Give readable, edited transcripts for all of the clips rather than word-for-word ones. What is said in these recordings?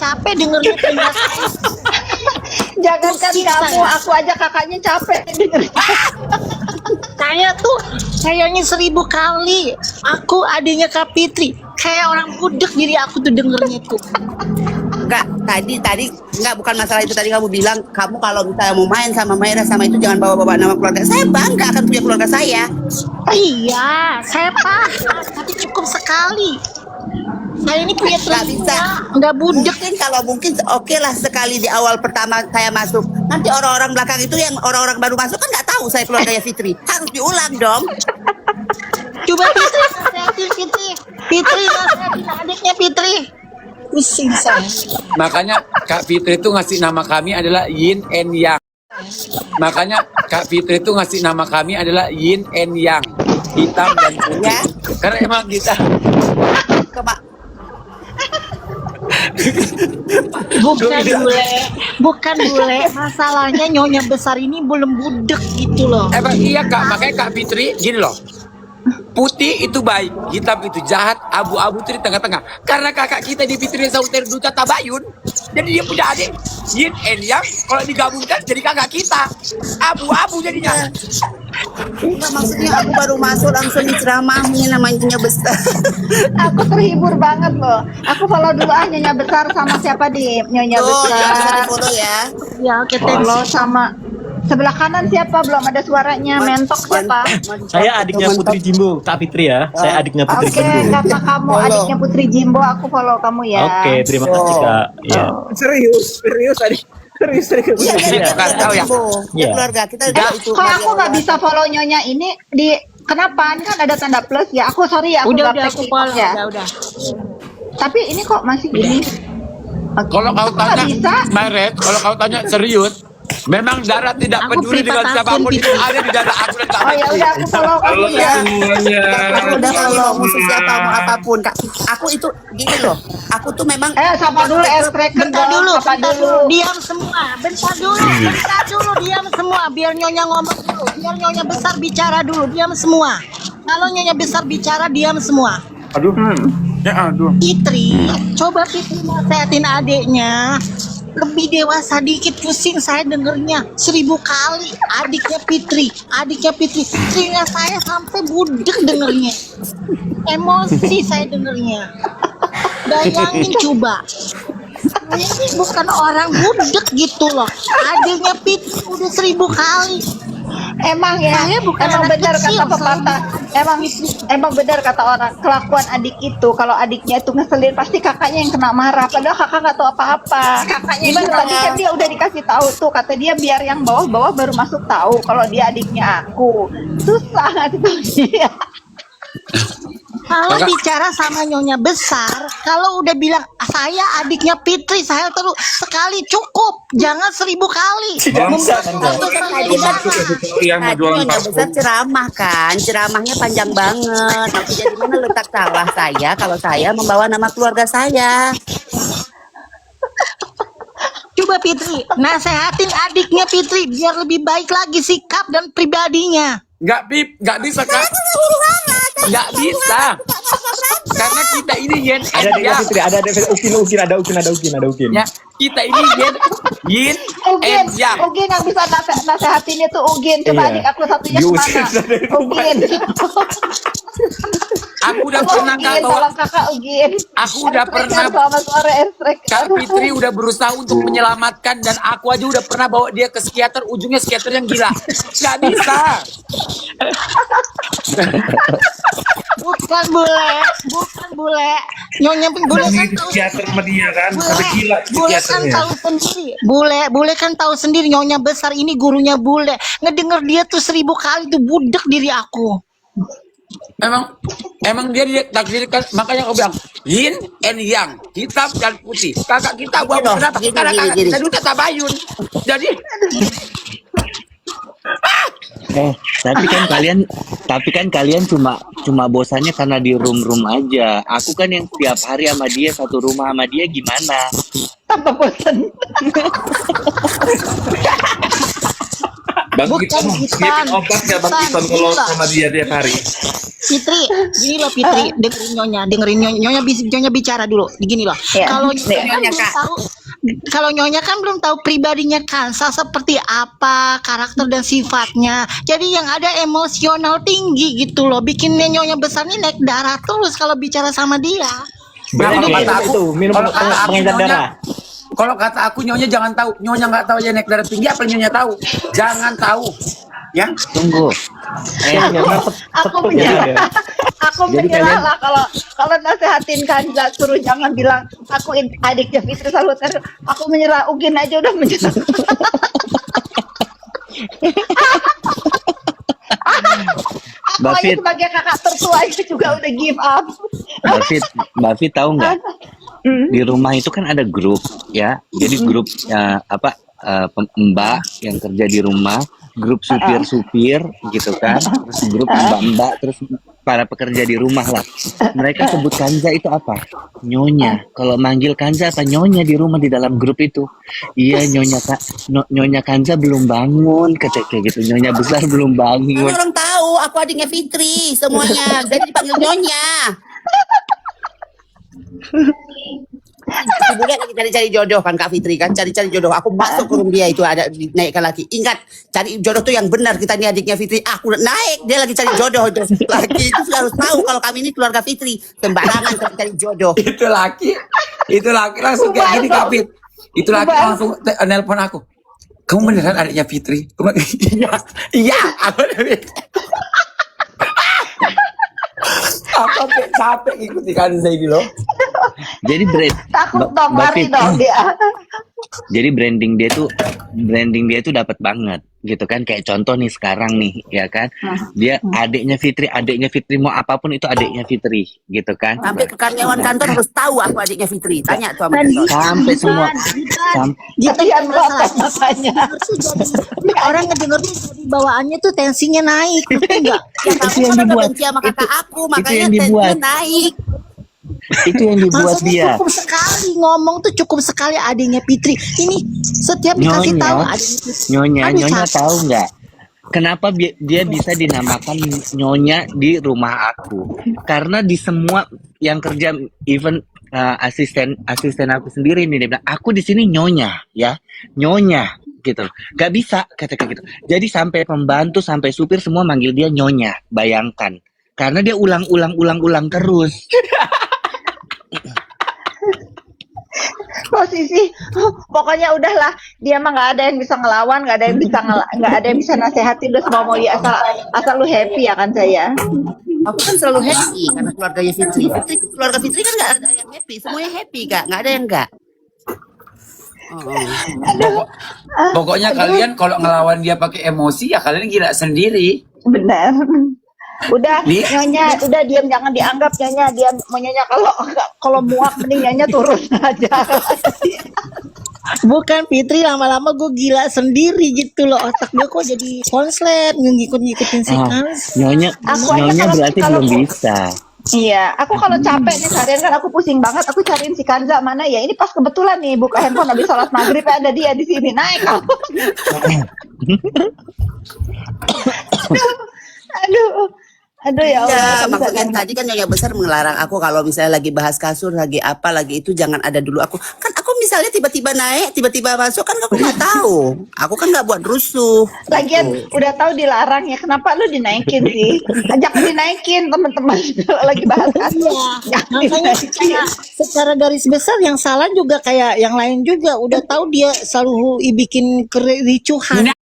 capek dengernya tindas. Jangankan Pusing kamu, saya. aku aja kakaknya capek dengerin. Saya tuh kayaknya 1000 kali. Aku adiknya Kak Fitri. Kayak orang budek diri aku tuh dengernya tuh. Enggak, tadi enggak, bukan masalah itu. Tadi kamu bilang kamu kalau misalnya mau main sama Maira sama itu jangan bawa-bawa nama keluarga. Saya bangga akan punya keluarga saya. Iya, saya paham. Tapi cukup sekali. Saya ini punya Nggak bisa. nggak budek. Mungkin kalau mungkin oke lah sekali di awal pertama saya masuk. Nanti orang-orang belakang itu yang orang-orang baru masuk kan nggak tahu saya keluarganya Fitri. Harus diulang dong. Coba Fitri, nasihatin Fitri. Fitri, nasihatin adiknya Fitri. Pusing saya. Makanya Kak Fitri itu ngasih nama kami adalah Yin and Yang. Makanya Kak Fitri itu ngasih nama kami adalah Yin and Yang. Hitam dan putih. Ya. Karena emang kita Bukan bule. Masalahnya nyonya besar ini belum budek gitu loh. emang iya Kak, makanya Kak Fitri gini loh. Putih itu baik, hitam itu jahat, abu-abu itu di tengah-tengah. Karena kakak kita di Fitri Sauter Duta Tabayun, jadi dia punya adik Yin and Yang. Kalau digabungkan jadi kakak kita, abu-abu jadinya. Enggak, maksudnya aku baru masuk langsung ceramahnya namanya besar. Aku terhibur banget loh. Aku follow dulu ah Nyonya Besar sama siapa di Nyonya Tuh, jangan Besar. follow ya. Ya oke, Follow sama sebelah kanan siapa, belum ada suaranya. Mentok siapa? Saya adiknya Putri Jimbo, Kak Fitri ya. Saya adiknya Putri Oke, Jimbo. karena kamu Follow. adiknya Putri Jimbo, aku follow kamu ya. Oke, terima kasih Kak. Ya. Serius tadi. Serius. Iya, Iya, kan, tahu ya. Ya, Iya. keluarga kita itu. Kok aku nggak bisa follow Nyonya ini di kenapa? Ini kan ada tanda plus ya. Aku sorry ya, aku udah nggak aku pakai follow ya. udah. Tapi ini kok masih gini? Oke. Kalau kau Kok nggak tanya, bisa? Maret, kalau kau tanya serius, memang Dara tidak Aku peduli dengan privat siapapun akun, itu ada di data aku dan Kak Oh ya Fitri. udah aku follow kamu ya. Semuanya. Aku udah follow musuh siapa mau apapun. Kak, aku itu gini loh. Aku tuh memang Sapa dulu Espreker Bentar dulu, Sapa bentar dulu. dulu, diam semua. Bentar dulu, diam semua. Biar nyonya ngomong dulu, biar nyonya besar bicara dulu, diam semua. Kalau nyonya besar bicara, diam semua. Aduh. Ya aduh. Fitri, coba Fitri nasehatin adiknya. Lebih dewasa dikit, pusing saya dengernya 1000 kali. Adiknya Fitri. Istrinya saya sampai budek dengernya. Emosi saya dengernya. Bayangin coba. Saya ini bukan orang budek gitu loh. Adiknya Fitri udah 1000 kali. Emang ya, Saya bukan emang anak benar kecil, kata pepatah. Emang benar kata orang, kelakuan adik itu kalau adiknya itu ngeselin pasti kakaknya yang kena marah. Padahal kakak nggak tahu apa-apa. Kakaknya gimana tadi kan dia udah dikasih tahu tuh, kata dia biar yang bawah-bawah baru masuk tahu kalau dia adiknya aku. Susah ngasih tahu dia. Kalau Kakak- bicara sama nyonya besar, kalau udah bilang saya adiknya Fitri, saya terus sekali cukup, jangan 1000 kali. Bisa, Anda. Yang mau Tadi jualan Nyonya Besar ceramah kan, ceramahnya panjang banget. Tapi jadi mana letak salah saya kalau saya membawa nama keluarga saya? Coba Fitri, nasehatin adiknya Fitri biar lebih baik lagi sikap dan pribadinya. Nggak bisa Kak. Nggak bisa. Karena kita ini Yin Ada and adiknya Yang. Fitri, ada Ukin. Ya, kita ini Yin Ugin, and Yang. Ugin yang bisa nasehatin itu Ugin. Coba Iya. adik aku satunya Diusir kemana? dari rumah. Ugin. Aku udah pernah Kak Ugin, bawa. tolong kakak Ugin. Aku udah pernah. Selamat sore Espreker. Kak Fitri udah berusaha untuk menyelamatkan dan aku aja udah pernah bawa dia ke psikiater, ujungnya psikiater yang gila. Nggak bisa. Bukan bule. Nyonya bule kan tahu psikiater sama dia kan. Sampai gila Bule kan psikiaternya. tahu sendiri. Bule kan tahu sendiri nyonya besar ini gurunya bule. Ngedenger dia tuh 1000 kali tuh budek diri aku. Emang dia ditakdirkan, makanya aku bilang Yin and Yang, hitam dan putih. Kakak kita gua Gini, kenapa? gini, Karena gini, kakak gini. kita Duta Tabayun. Jadi Tapi kan kalian cuma bosannya karena di room aja. Aku kan yang tiap hari sama dia, satu rumah sama dia, gimana? Tambah bosan. Bang Bukan Giton, Gitan. ngirim obat nggak Bang Giton kalau Gila. sama dia tiap hari? Fitri, gini loh Fitri, dengerin nyonya bicara dulu. Gini loh. Iya. Kalau Iya. nyonya kan belum tahu, kalau nyonya kan belum tahu pribadinya Kansa seperti apa, karakter dan sifatnya. Jadi yang ada emosional tinggi gitu loh, bikin nyonya besar nih naik darah terus kalau bicara sama dia. Nah, kalau Oke, kata aku, itu minum kalau kata aku pengedar nyonya, darah. kalau kata aku nyonya jangan tahu, nyonya nggak tahu aja naik darah tinggi apa nyonya tahu, jangan tahu, ya. Tunggu. Aku menyerah. Aku menyerah lah kalau nasehatin Kanza suruh jangan bilang aku adiknya Fitri Salutero. Aku menyerah. Ugin aja udah menyerah. Aku Mbak aja Fit. sebagai kakak tertua aja juga udah give up. Mbak Fit tahu nggak? Di rumah itu kan ada grup ya. Jadi grup mbak yang kerja di rumah, grup supir-supir gitu kan, terus grup mbak-mbak, terus para pekerja di rumah lah. Mereka sebut Kanza itu apa? Nyonya. Kalau manggil Kanza apa nyonya di rumah di dalam grup itu? Iya nyonya Kanza belum bangun, kayak gitu. Nyonya besar belum Kan bangun. orang tahu aku adiknya Fitri semuanya, jadi dipanggil nyonya. Itu boleh lagi cari-cari jodoh kan Kak Fitri kan, cari-cari jodoh. Aku masuk ke room dia itu ada naikkan lagi. Ingat, cari jodoh tuh yang benar. Kita ini adiknya Fitri. Aku naik, dia lagi cari jodoh itu. Laki itu sudah harus tahu kalau kami ini keluarga Fitri. Sembarangan cari jodoh. Itu laki langsung kayak gini Kak Fit. Itu laki langsung nelpon aku. Kamu beneran adiknya Fitri? Iya, aku apa capek ikuti Kanza ini loh. Jadi Takut Mbak dong, mari Fit, dong dia. jadi branding dia tuh dapat banget gitu kan. Kayak contoh nih sekarang nih ya kan, dia adiknya Fitri mau apapun itu adiknya Fitri gitu kan. Sampai ke karyawan kantor harus tahu aku adiknya Fitri. Tanya tuh sama kantor. Sampai semua Kasihan melotot matanya. Orang ngedengernya jadi bawaannya tuh tensinya naik, ngerti nggak? Ya kamu yang kan udah dibuat. benci sama kakak aku, makanya yang dibuat. tensinya naik. itu yang dibuat Maksudnya dia. cukup sekali ngomong tuh cukup sekali adiknya Fitri. Ini setiap dikasih tahu adiknya Fitri. Nyonya Aduh, Nyonya capek. tahu nggak? Kenapa dia bisa dinamakan Nyonya di rumah aku? Karena di semua yang kerja, even asisten aku sendiri nih, dia bilang aku di sini Nyonya ya, Nyonya gitu. Gak bisa kata kayak gitu. Jadi sampai pembantu sampai supir semua manggil dia Nyonya. Bayangkan, karena dia ulang terus. Posisi pokoknya udahlah, dia mah nggak ada yang bisa ngelawan, nggak ada yang bisa nasehatin, udah semua mau dia asal lu happy ya kan saya. Aku kan selalu happy karena keluarganya Fitri. Keluarga Fitri kan nggak ada yang happy, semuanya happy Kak, nggak ada yang enggak. Pokoknya kalian kalau ngelawan dia pakai emosi ya kalian gila sendiri. Benar. Udah Nih. nyonya, udah diam, jangan dianggap nyonya, diam. Mau nyonya kalau muak mending nyonya turun aja. Bukan Fitri, lama-lama gue gila sendiri gitu loh, otak gue kok jadi konslet ngikut-ngikutin si Kansa. Nyonya Aku aja Nyonya kalau- berarti kalau- belum bisa. Iya, aku kalau capek nih seharian kan aku pusing banget, aku cariin si Kanza mana ya. Ini pas kebetulan nih buka handphone habis sholat maghrib ada dia di sini, naik aku. Aduh ya Allah. Ya, bisa makanya kan. tadi kan Nyonya besar melarang aku kalau misalnya lagi bahas kasur, lagi apa, lagi itu jangan ada dulu aku. Kan aku misalnya tiba-tiba naik, tiba-tiba masuk kan aku nggak tahu. Aku kan nggak buat rusuh. Lagian udah tahu dilarang ya, kenapa lu dinaikin sih? Ajak dinaikin teman-teman kalau lagi bahas kasus. Jangan Makanya dinaikin. secara garis besar yang salah juga kayak yang lain juga, udah tahu dia selalu bikin kericuhan.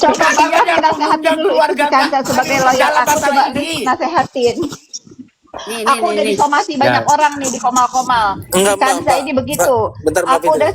Coba banget Dia nasehatin dulu keluarga si Kanza sebagai lawyer dalam aku, coba masalah ini. nasehatin. Nih, Aku udah disomasi banyak orang nih, di komal-komal. Enggak, Mbak, Kanza Mbak. ini begitu. Mbak, bentar, Mbak Aku Fitri. udah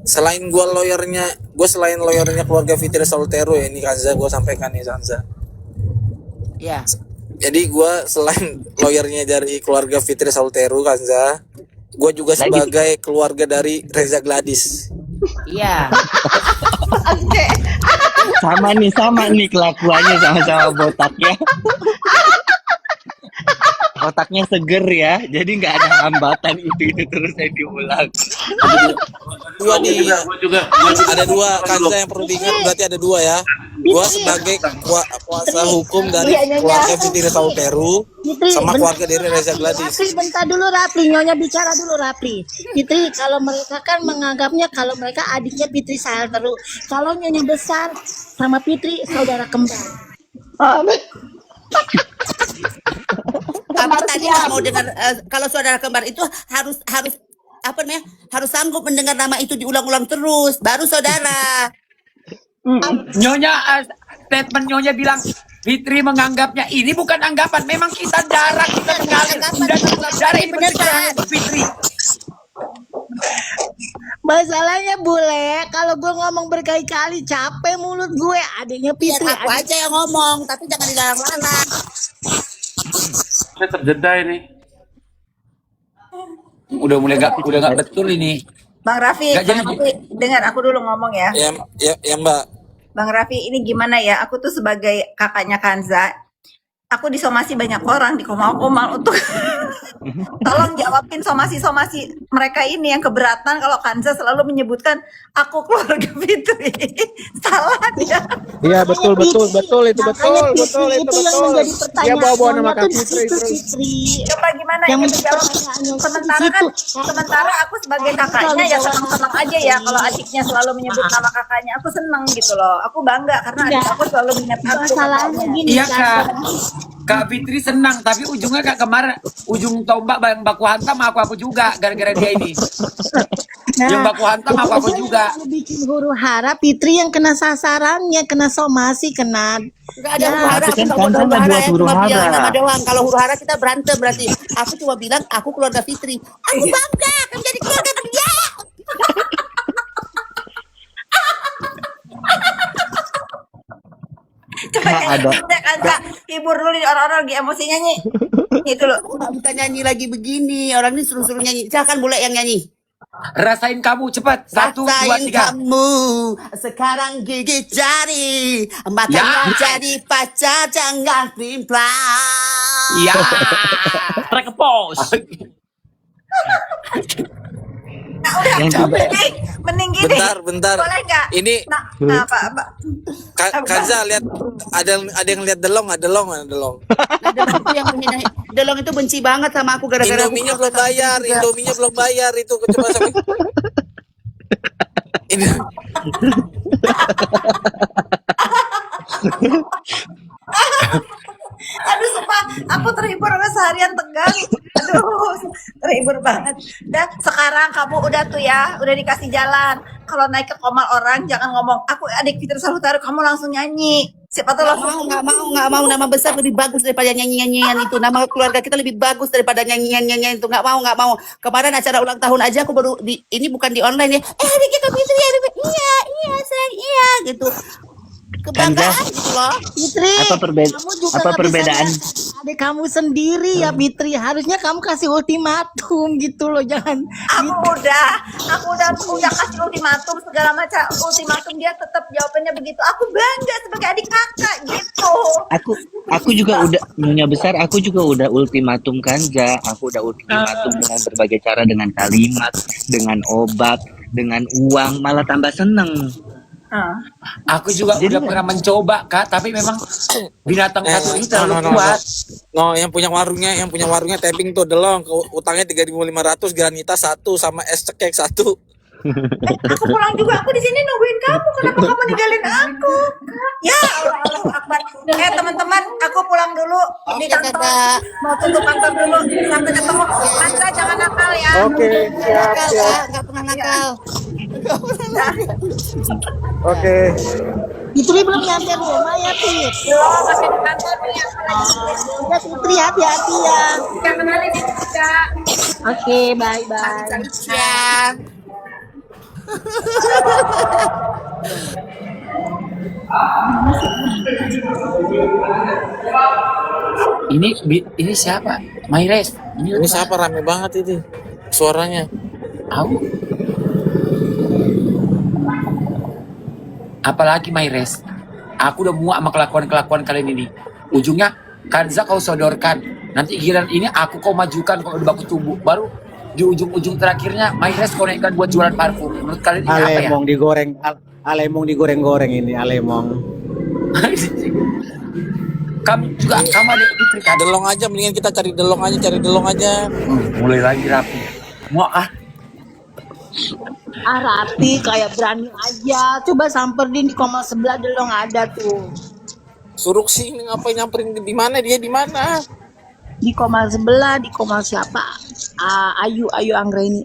Selain gue selain lawyernya keluarga Fitri Salutero ya, ini Kanza gue sampaikan nih Kanza. Ya. Jadi gue selain lawyernya dari keluarga Fitri Salutero Kanza, gue juga Lagi- sebagai keluarga dari Reza Gladys. Iya. Bangke. Sama nih kelakuannya sama-sama botaknya. Botaknya seger ya, jadi nggak ada hambatan itu terus yang diulang. Dua nih. Gue juga. Ada dua, Kanza yang perlu diingat berarti ada dua ya. Gua sebagai kuasa hukum dari keluarga Fitri Sauteru sama keluarga dari Reza Gladys. Rapli, bentar dulu Rapli, Nyonya bicara dulu Rapli. Fitri, kalau mereka kan menganggapnya kalau mereka adiknya Fitri Sauteru. Kalau Nyonya besar sama Fitri saudara kembar. Kami tadi nggak mau dengar kalau saudara kembar itu harus apa namanya? Harus sanggup mendengar nama itu diulang-ulang terus, baru saudara. Nyonya statement Nyonya bilang Fitri menganggapnya ini bukan anggapan, memang kita darah kita mengalir dan darah ini benar Fitri. Masalahnya bule, kalau gue ngomong berkali-kali capek mulut gue. Adiknya Biar Fitri, aku aja yang ngomong, tapi jangan dilarang-larang. Saya terjeda ini. Udah nggak betul ini. Bang Raffi, Nggak, jangan. dengar aku dulu ngomong ya. Ya Mbak. Bang Raffi, ini gimana ya? Aku tuh sebagai kakaknya Kanza, aku disomasi banyak orang di Komal-Komal untuk tolong jawabin somasi-somasi mereka ini yang keberatan kalau Kanza selalu menyebutkan aku keluarga Fitri. Salah dia. Iya betul itu betul. yang menjadi Dia pertanyaan bawa nama Nyonya Kak tuh di Fitri situ, terus. Fitri. Coba gimana Yang ya menjadi jawab? pertanyaan Nyonya tuh di Sementara kan, situ. sementara aku sebagai kakaknya ya senang-senang aja ya kalau adiknya selalu menyebut nama kakaknya. Aku senang gitu loh. Aku bangga karena adik aku selalu ingat aku. Masalahnya kakaknya. gini Iya kan. Kak Fitri senang, tapi ujungnya Kak kemarin ujung tombak yang baku hantam aku juga gara-gara dia ini. Yang baku hantam aku juga. Yang bikin huru hara Fitri yang kena sasarannya, kena somasi, kena. Enggak ada huru hara, Tapi kan kita Kanza huru nggak hara buat ya, huru cuma hara. bilang nama doang. Kalau huru hara kita berantem berarti. Aku cuma bilang aku keluarga Fitri. Aku bangga akan jadi keluarga dia. Coba Kanza hibur dulu nih orang-orang lagi emosi nyanyi. Itu loh. Aku nggak bisa nyanyi lagi begini. Orang ini suruh-suruh nyanyi. Silakan boleh yang nyanyi. Rasain kamu cepat. 1, 2, Rasain 3. kamu sekarang gigit jari, makanya Ya. jadi pacar jangan primplang. Iya. Track a pause. Nah, udah Yang coba- mending gini. Bentar. Boleh nggak? Ini Nah, apa? Kanza lihat ada yang lihat delong. Nah, Delong itu yang menghina. Delong itu benci banget sama aku gara-gara aku Indominya keluar belum bayar, juga. Indominya belum bayar itu coba sampai. Ini Aduh, sumpah, aku terhibur banget seharian tegang. Aduh, terhibur banget. Dan sekarang kamu udah tuh ya, udah dikasih jalan. Kalau naik ke komal orang, jangan ngomong, aku adik Fitri Sauteru, kamu langsung nyanyi. Siapa tuh langsung Nggak mau nama besar lebih bagus daripada nyanyian itu. Nama keluarga kita lebih bagus daripada nyanyian itu. Nggak mau. Kemarin acara ulang tahun aja aku baru ini bukan di online ya. Adiknya Kak Fitri ya. Iya sayang iya gitu. Kebanggaan gitu loh. Fitri, Apa kamu juga apa nggak bisa perbedaan? lihat adik kamu sendiri ya Fitri. Harusnya kamu kasih ultimatum gitu loh, jangan. aku udah kasih ultimatum segala macam ultimatum, dia tetap jawabannya begitu. Aku bangga sebagai adik kakak gitu. Aku juga udah Nyonya besar, aku juga udah ultimatum Kanza. Aku udah ultimatum dengan berbagai cara, dengan kalimat, dengan obat, dengan uang, malah tambah seneng. Aku juga udah pernah mencoba Kak, tapi memang binatang satu ini terlalu kuat. No, yang punya warungnya tapping tuh delong, utangnya 3.500, granita 1 sama es cekek 1. Aku pulang juga, aku di sini nungguin kamu. Kenapa kamu ninggalin aku? Ya Allah Akbar. Teman-teman, aku pulang dulu di Oke, kantor. Kakak. Mau tutup kantor dulu. Sampai ketemu. Kanza jangan nakal ya. Oke, siap. Nggak pernah nakal. Oke. Fitri belum nyampe rumah ya Fit. Belum, masih di kantor nih. Aku lagi Ya Fitri hati-hati ya. Jangan kenalin juga. Oke, bye-bye. Ya. Ini siapa? Maires. Ini siapa rame banget ini suaranya. Aku. apalagi Maires. Aku udah muak sama kelakuan kalian ini. Ujungnya Kanza kau sodorkan, nanti giliran ini aku kau majukan kalau udah baku tumbuh, baru di ujung terakhirnya Maires kau naikkan buat jualan parfum. Menurut kalian ini apa ya? Alemong digoreng, Alemong digoreng-goreng ini Alemong. Kamu juga sama adik Fitri kan? Delong aja, mendingan kita cari delong aja. Mulai lagi rapi. Muak ah. Rapi kayak berani aja. Coba samperin di koma sebelah dulu nggak ada tuh. Suruh sini ngapain nyamperin di mana dia di mana? Di koma sebelah, di koma siapa? Ayu Anggreni.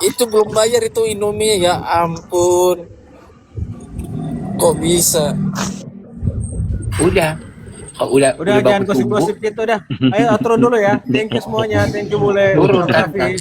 Itu belum bayar itu Indomie ya ampun. Kok bisa? Udah Udah jangan baku tumbuh. gosip-gosip gitu dah. Ayo outro dulu ya. Thank you semuanya. Thank you Bule. Turun, Kavi.